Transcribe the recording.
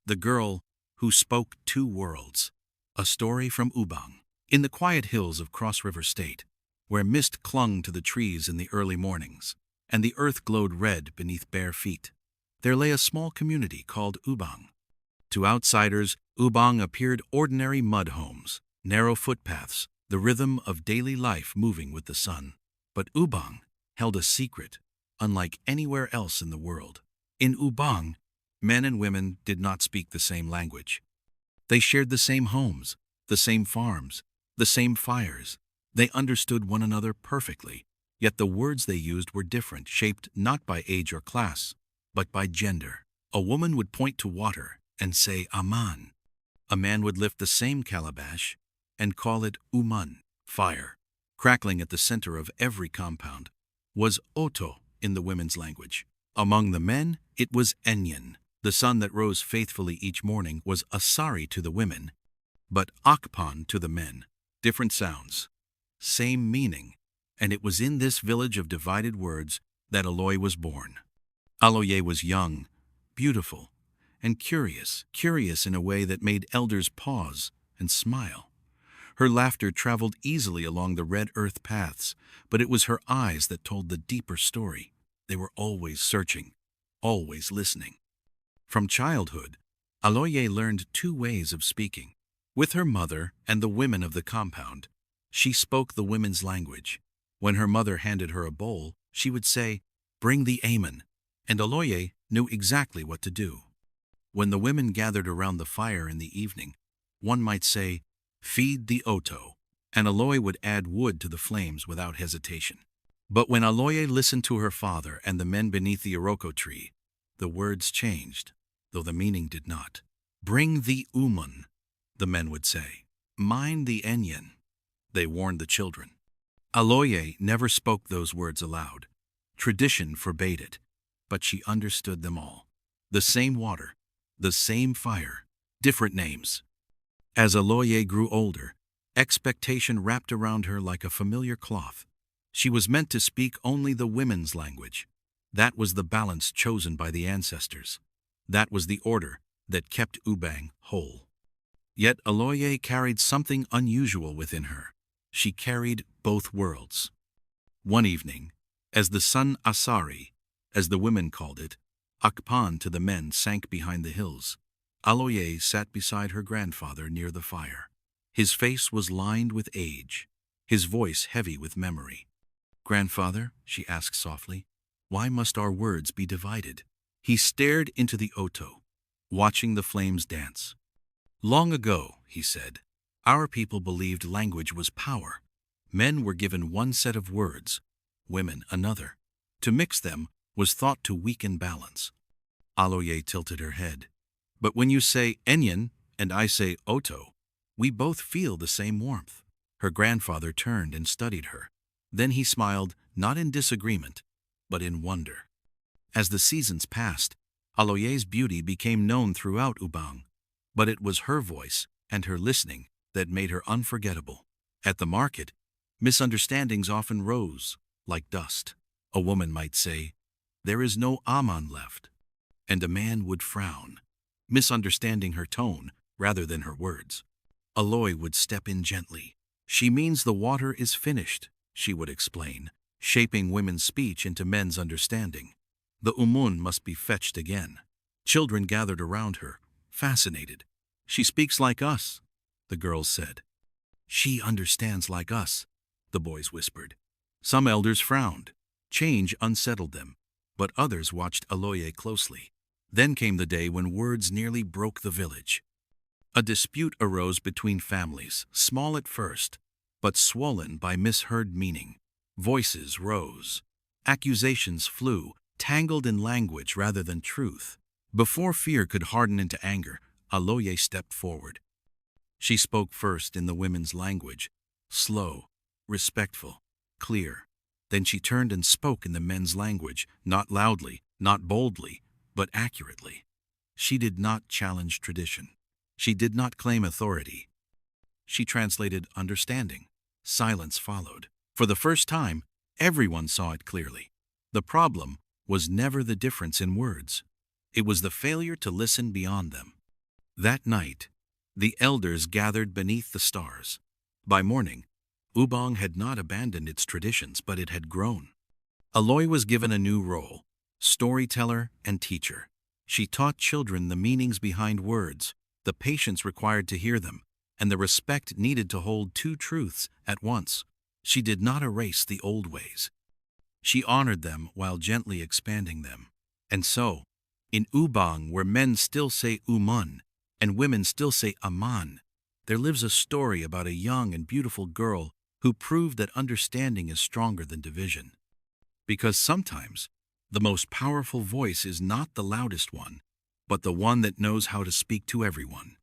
The Girl Who Spoke Two Worlds. A story from Ubang. In the quiet hills of Cross River State, where mist clung to the trees in the early mornings, and the earth glowed red beneath bare feet, there lay a small community called Ubang. To outsiders, Ubang appeared ordinary mud homes, narrow footpaths, the rhythm of daily life moving with the sun. But Ubang held a secret, unlike anywhere else in the world. In Ubang, men and women did not speak the same language. They shared the same homes, the same farms, the same fires. They understood one another perfectly, yet the words they used were different, shaped not by age or class, but by gender. A woman would point to water and say Aman. A man would lift the same calabash and call it Uman, fire. Crackling at the center of every compound was Oto in the women's language. Among the men, it was Enyen. The sun that rose faithfully each morning was Asari to the women, but Akpan to the men. Different sounds, same meaning, and it was in this village of divided words that Aloye was born. Aloye was young, beautiful, and curious in a way that made elders pause and smile. Her laughter traveled easily along the red earth paths, but it was her eyes that told the deeper story. They were always searching, always listening. From childhood, Aloye learned two ways of speaking. With her mother and the women of the compound, she spoke the women's language. When her mother handed her a bowl, she would say, "Bring the Amen," and Aloye knew exactly what to do. When the women gathered around the fire in the evening, one might say, "Feed the Oto," and Aloye would add wood to the flames without hesitation. But when Aloye listened to her father and the men beneath the Iroko tree, the words changed, though the meaning did not. "Bring the Uman," the men would say. "Mind the Enyen," they warned the children. Aloye never spoke those words aloud. Tradition forbade it, but she understood them all. The same water, the same fire, different names. As Aloye grew older, expectation wrapped around her like a familiar cloth. She was meant to speak only the women's language. That was the balance chosen by the ancestors. That was the order that kept Ubang whole. Yet Aloye carried something unusual within her. She carried both worlds. One evening, as the sun Asari, as the women called it, Akpan to the men, sank behind the hills, Aloye sat beside her grandfather near the fire. His face was lined with age, his voice heavy with memory. "Grandfather," she asked softly, "why must our words be divided?" He stared into the Oto, watching the flames dance. "Long ago," he said, "our people believed language was power. Men were given one set of words, women another. To mix them was thought to weaken balance." Aloye tilted her head. "But when you say Enyen and I say Oto, we both feel the same warmth." Her grandfather turned and studied her. Then he smiled, not in disagreement, but in wonder. As the seasons passed, Aloye's beauty became known throughout Ubang, but it was her voice and her listening that made her unforgettable. At the market, misunderstandings often rose, like dust. A woman might say, "There is no Aman left," and a man would frown, misunderstanding her tone rather than her words. Aloye would step in gently. "She means the water is finished," she would explain, shaping women's speech into men's understanding. "The Umun must be fetched again." Children gathered around her, fascinated. "She speaks like us," the girls said. "She understands like us," the boys whispered. Some elders frowned. Change unsettled them, but others watched Aloye closely. Then came the day when words nearly broke the village. A dispute arose between families, small at first, but swollen by misheard meaning. Voices rose. Accusations flew, tangled in language rather than truth. Before fear could harden into anger, Aloye stepped forward. She spoke first in the women's language, slow, respectful, clear. Then she turned and spoke in the men's language, not loudly, not boldly, but accurately. She did not challenge tradition. She did not claim authority. She translated understanding. Silence followed. For the first time, everyone saw it clearly. The problem was never the difference in words. It was the failure to listen beyond them. That night, the elders gathered beneath the stars. By morning, Ubang had not abandoned its traditions, but it had grown. Aloye was given a new role, storyteller and teacher. She taught children the meanings behind words, the patience required to hear them, and the respect needed to hold two truths at once. She did not erase the old ways. She honored them while gently expanding them. And so, in Ubang, where men still say uman and women still say aman, there lives a story about a young and beautiful girl who proved that understanding is stronger than division. Because sometimes, the most powerful voice is not the loudest one, but the one that knows how to speak to everyone.